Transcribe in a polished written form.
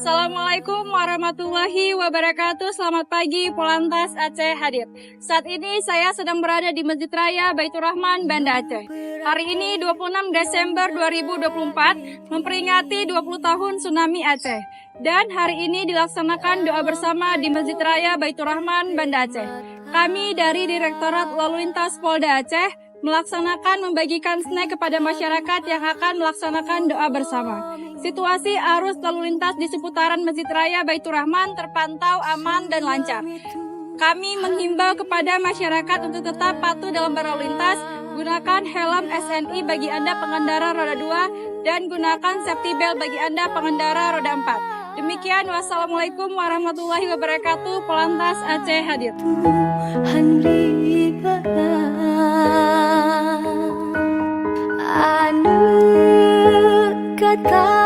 Assalamualaikum warahmatullahi wabarakatuh. Selamat pagi, Polantas Aceh hadir. Saat ini saya sedang berada di Masjid Raya Baitur Rahman, Banda Aceh. Hari ini 26 Desember 2024 memperingati 20 tahun tsunami Aceh. Dan hari ini dilaksanakan doa bersama di Masjid Raya Baitur Rahman, Banda Aceh. Kami dari Direktorat Lalu Lintas Polda Aceh melaksanakan membagikan snack kepada masyarakat yang akan melaksanakan doa bersama. Situasi arus lalu lintas di seputaran Masjid Raya Baitur Rahman terpantau aman dan lancar. Kami menghimbau kepada masyarakat untuk tetap patuh dalam berlalu lintas, gunakan helm SNI bagi Anda pengendara roda 2 dan gunakan safety belt bagi Anda pengendara roda 4. Demikian, wassalamualaikum warahmatullahi wabarakatuh. Polantas Aceh hadir. Anu kata